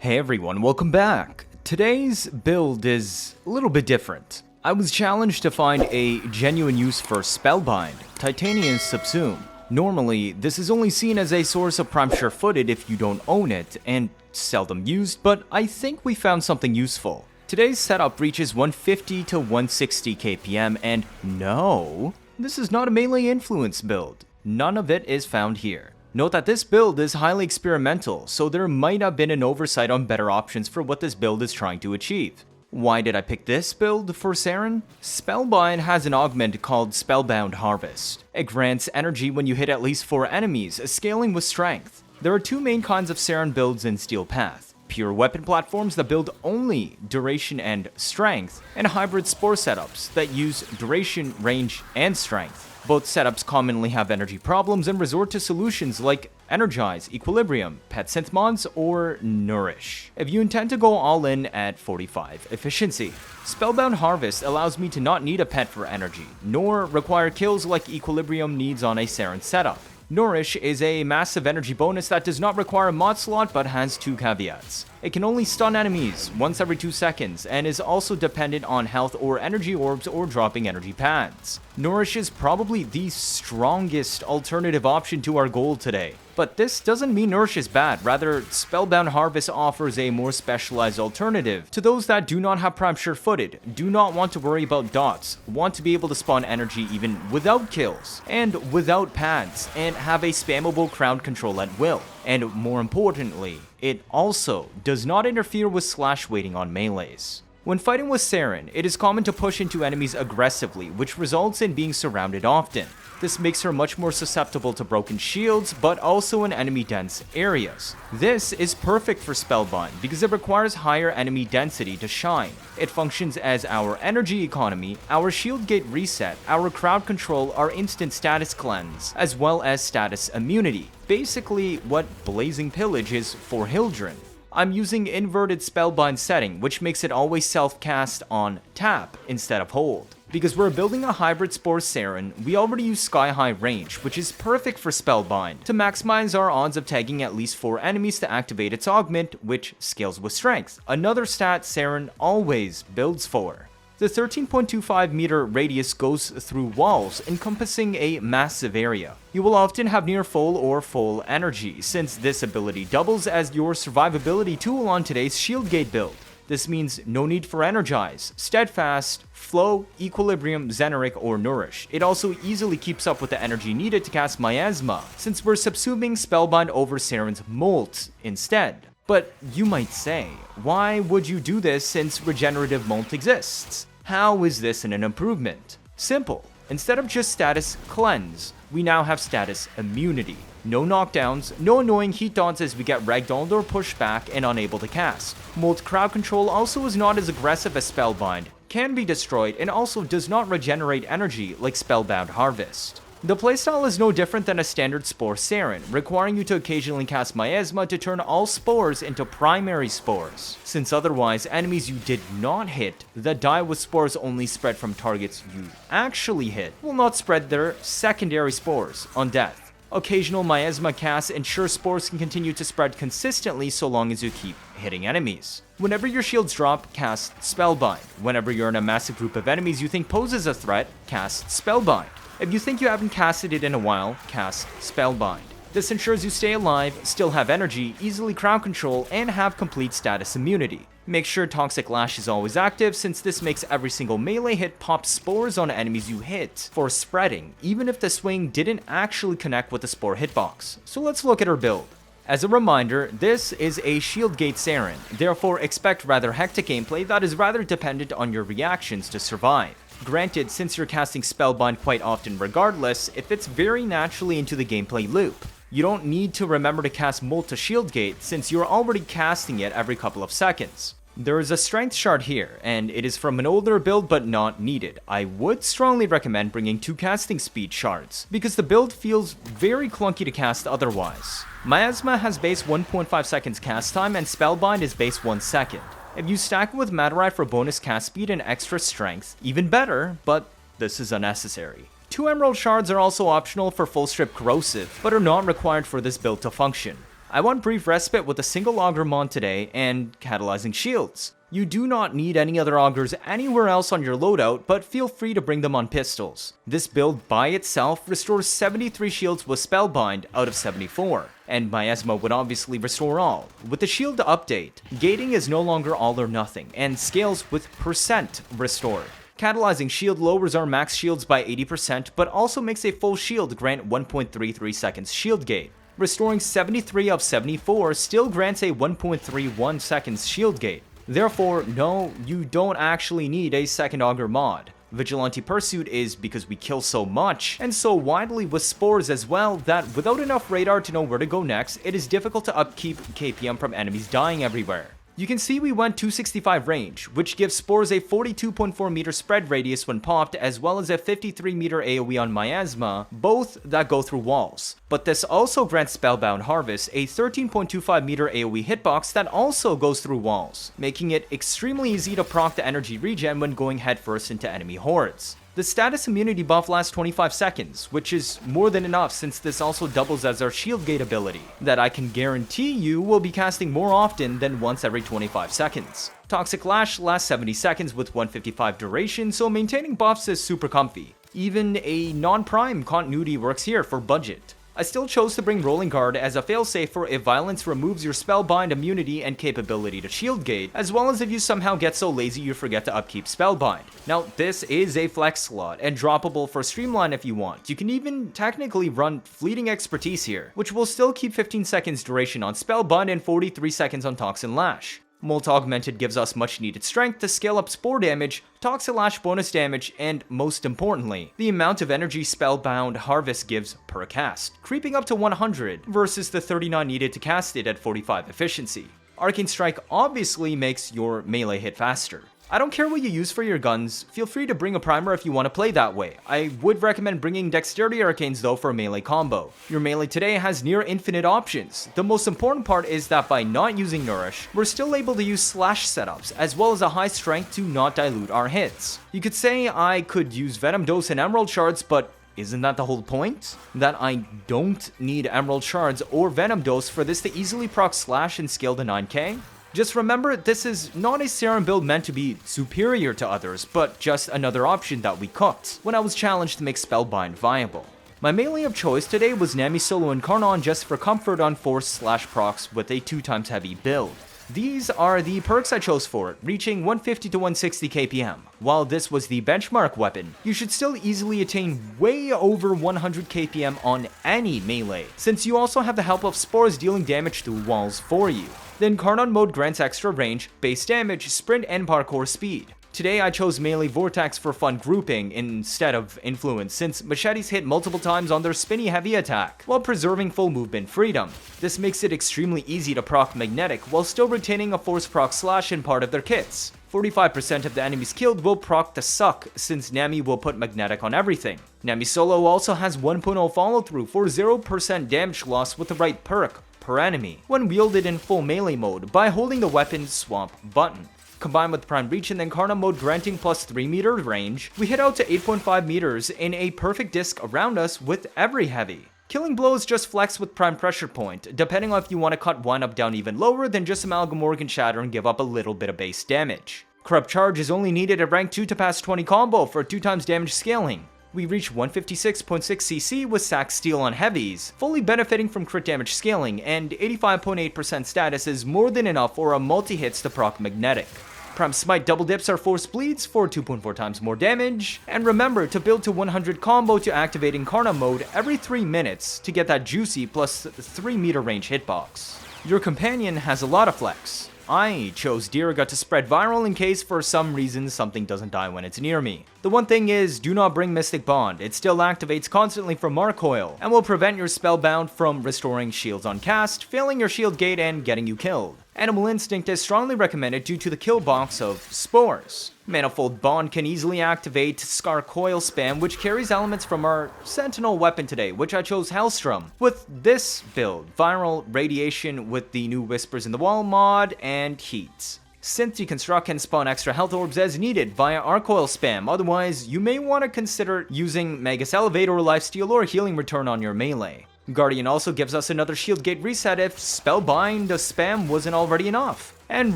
Hey everyone, welcome back. Today's build is a little bit different. I was challenged to find a genuine use for Spellbind, Titanium's Subsume. Normally, this is only seen as a source of prime sure-footed if you don't own it, and seldom used, but I think we found something useful. Today's setup reaches 150 to 160 kpm, and no, this is not a melee influence build. None of it is found here. Note that this build is highly experimental, so there might have been an oversight on better options for what this build is trying to achieve. Why did I pick this build for Saryn? Spellbind has an augment called Spellbound Harvest. It grants energy when you hit at least 4 enemies, scaling with strength. There are two main kinds of Saryn builds in Steel Path: pure weapon platforms that build only duration and strength, and hybrid spore setups that use duration, range, and strength. Both setups commonly have energy problems and resort to solutions like Energize, Equilibrium, Pet Synth Mods, or Nourish, if you intend to go all in at 45 efficiency. Spellbound Harvest allows me to not need a pet for energy, nor require kills like Equilibrium needs on a Saryn setup. Nourish is a massive energy bonus that does not require a mod slot but has 2 caveats. It can only stun enemies once every 2 seconds and is also dependent on health or energy orbs or dropping energy pads. Nourish is probably the strongest alternative option to our goal today. But this doesn't mean Nourish is bad, rather Spellbound Harvest offers a more specialized alternative to those that do not have prime sure-footed, do not want to worry about dots, want to be able to spawn energy even without kills, and without pads, and have a spammable crowd control at will. And more importantly, it also does not interfere with slash waiting on melees. When fighting with Saryn, it is common to push into enemies aggressively, which results in being surrounded often. This makes her much more susceptible to broken shields, but also in enemy-dense areas. This is perfect for Spellbind because it requires higher enemy density to shine. It functions as our energy economy, our shield gate reset, our crowd control, our instant status cleanse, as well as status immunity. Basically, what Blazing Pillage is for Hildren. I'm using inverted Spellbind setting, which makes it always self-cast on tap instead of hold. Because we're building a hybrid spore Saryn, we already use sky-high range, which is perfect for Spellbind, to maximize our odds of tagging at least 4 enemies to activate its augment, which scales with strength, another stat Saryn always builds for. The 13.25 meter radius goes through walls, encompassing a massive area. You will often have near full or full energy, since this ability doubles as your survivability tool on today's shield gate build. This means no need for Energize, Steadfast, Flow, Equilibrium, Zeneric, or Nourish. It also easily keeps up with the energy needed to cast Miasma, since we're subsuming Spellbind over Saryn's Molt instead. But you might say, why would you do this since regenerative Molt exists? How is this an improvement? Simple. Instead of just status cleanse, we now have status immunity. No knockdowns, no annoying heat dodges as we get ragdolled or pushed back and unable to cast. Molt crowd control also is not as aggressive as Spellbind, can be destroyed, and also does not regenerate energy like Spellbound Harvest. The playstyle is no different than a standard spore Saryn, requiring you to occasionally cast Miasma to turn all spores into primary spores, since otherwise enemies you did not hit that die with spores only spread from targets you actually hit will not spread their secondary spores on death. Occasional Miasma casts ensure spores can continue to spread consistently so long as you keep hitting enemies. Whenever your shields drop, cast Spellbind. Whenever you're in a massive group of enemies you think poses a threat, cast Spellbind. If you think you haven't casted it in a while, cast Spellbind. This ensures you stay alive, still have energy, easily crowd control, and have complete status immunity. Make sure Toxic Lash is always active, since this makes every single melee hit pop spores on enemies you hit for spreading, even if the swing didn't actually connect with the spore hitbox. So let's look at her build. As a reminder, this is a shield gate Saryn, therefore expect rather hectic gameplay that is rather dependent on your reactions to survive. Granted, since you're casting Spellbind quite often regardless, it fits very naturally into the gameplay loop. You don't need to remember to cast Molt to shield gate since you're already casting it every couple of seconds. There is a strength shard here, and it is from an older build but not needed. I would strongly recommend bringing 2 casting speed shards, because the build feels very clunky to cast otherwise. Miasma has base 1.5 seconds cast time and Spellbind is base 1 second. If you stack it with Matarai for bonus cast speed and extra strength, even better, but this is unnecessary. 2 emerald shards are also optional for full strip corrosive, but are not required for this build to function. I want brief respite with a single auger mon today and catalyzing shields. You do not need any other augers anywhere else on your loadout, but feel free to bring them on pistols. This build by itself restores 73 shields with Spellbind out of 74, and Miasma would obviously restore all. With the shield update, gating is no longer all or nothing, and scales with percent restored. Catalyzing shield lowers our max shields by 80%, but also makes a full shield grant 1.33 seconds shield gate. Restoring 73 of 74 still grants a 1.31 seconds shield gate. Therefore, no, you don't actually need a second auger mod. Vigilante Pursuit is because we kill so much, and so widely with spores as well, that without enough radar to know where to go next, it is difficult to upkeep KPM from enemies dying everywhere. You can see we went 265 range, which gives spores a 42.4 meter spread radius when popped, as well as a 53 meter AoE on Miasma, both that go through walls. But this also grants Spellbound Harvest a 13.25 meter AoE hitbox that also goes through walls, making it extremely easy to proc the energy regen when going headfirst into enemy hordes. The status immunity buff lasts 25 seconds, which is more than enough since this also doubles as our shield gate ability, that I can guarantee you will be casting more often than once every 25 seconds. Toxic Lash lasts 70 seconds with 155 duration, so maintaining buffs is super comfy. Even a non-prime continuity works here for budget. I still chose to bring Rolling Guard as a failsafe for if Violence removes your Spellbind immunity and capability to shield gate, as well as if you somehow get so lazy you forget to upkeep Spellbind. Now, this is a flex slot, and droppable for Streamline if you want. You can even technically run Fleeting Expertise here, which will still keep 15 seconds duration on Spellbind and 43 seconds on Toxin Lash. Molt Augmented gives us much needed strength to scale up spore damage, Toxic Lash bonus damage, and most importantly, the amount of energy Spellbound Harvest gives per cast, creeping up to 100 versus the 39 needed to cast it at 45 efficiency. Arcane Strike obviously makes your melee hit faster. I don't care what you use for your guns, feel free to bring a primer if you want to play that way. I would recommend bringing Dexterity Arcanes though for a melee combo. Your melee today has near infinite options. The most important part is that by not using Nourish, we're still able to use slash setups as well as a high strength to not dilute our hits. You could say I could use Venom Dose and Emerald Shards, but isn't that the whole point? That I don't need Emerald Shards or Venom Dose for this to easily proc Slash and scale to 9k? Just remember, this is not a Saryn build meant to be superior to others, but just another option that we cooked when I was challenged to make Spellbind viable. My melee of choice today was Nami solo Incarnon just for comfort on force slash procs with a 2x heavy build. These are the perks I chose for it, reaching 150 to 160 kpm. While this was the benchmark weapon, you should still easily attain way over 100 kpm on any melee, since you also have the help of spores dealing damage through walls for you. The Incarnon mode grants extra range, base damage, sprint, and parkour speed. Today I chose melee Vortex for fun grouping instead of influence, since machetes hit multiple times on their spinny heavy attack, while preserving full movement freedom. This makes it extremely easy to proc magnetic while still retaining a force proc slash in part of their kits. 45% of the enemies killed will proc the suck, since Nami will put magnetic on everything. Nami solo also has 1.0 follow through for 0% damage loss with the right perk per enemy when wielded in full melee mode by holding the weapon swap button. Combined with Prime Reach and the Incarnon mode granting plus 3 meter range, we hit out to 8.5 meters in a perfect disc around us with every heavy. Killing blows just flex with Prime Pressure Point, depending on if you want to cut windup down even lower than just Amalgam Organ Shatter and give up a little bit of base damage. Corrupt Charge is only needed at rank 2 to pass 20 combo for 2x damage scaling. We reach 156.6 CC with Sack Steel on heavies, fully benefiting from crit damage scaling, and 85.8% status is more than enough for a multi-hits to proc magnetic. Prime Smite double dips our force bleeds for 2.4 times more damage, and remember to build to 100 combo to activate Incarnon mode every 3 minutes to get that juicy plus 3 meter range hitbox. Your companion has a lot of flex. I chose Diriga to spread viral in case for some reason something doesn't die when it's near me. The one thing is, do not bring Mystic Bond, it still activates constantly from Marcoil, and will prevent your Spellbound from restoring shields on cast, failing your shield gate and getting you killed. Animal Instinct is strongly recommended due to the kill box of spores. Manifold Bond can easily activate Scar Coil spam, which carries elements from our Sentinel weapon today, which I chose Hellstrom. With this build, Viral Radiation with the new Whispers in the Wall mod, and Heat. Synth Deconstruct can spawn extra health orbs as needed via Arcoil spam, otherwise you may want to consider using Magus Elevate or Lifesteal or Healing Return on your melee. Guardian also gives us another shield gate reset if Spellbind spam wasn't already enough. And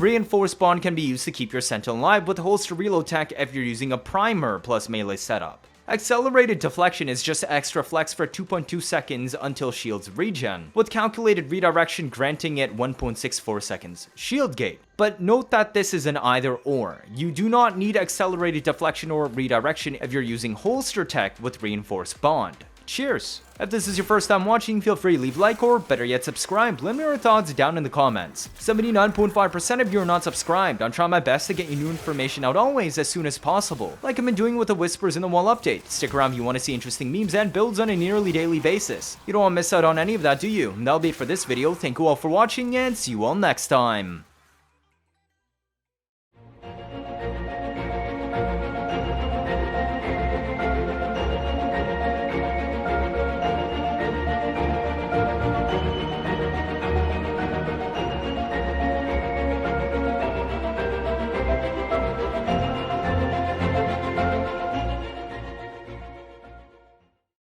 Reinforced Bond can be used to keep your Sentinel alive with holster reload tech if you're using a primer plus melee setup. Accelerated Deflection is just extra flex for 2.2 seconds until shields regen, with calculated redirection granting it 1.64 seconds shield gate. But note that this is an either or. You do not need accelerated deflection or redirection if you're using holster tech with Reinforced Bond. Cheers! If this is your first time watching, feel free to leave a like or, better yet, subscribe. Let me know your thoughts down in the comments. 79.5% of you are not subscribed. I'm trying my best to get you new information out always as soon as possible, like I've been doing with the Whispers in the Wall update. Stick around if you want to see interesting memes and builds on a nearly daily basis. You don't want to miss out on any of that, do you? That'll be it for this video. Thank you all for watching and see you all next time.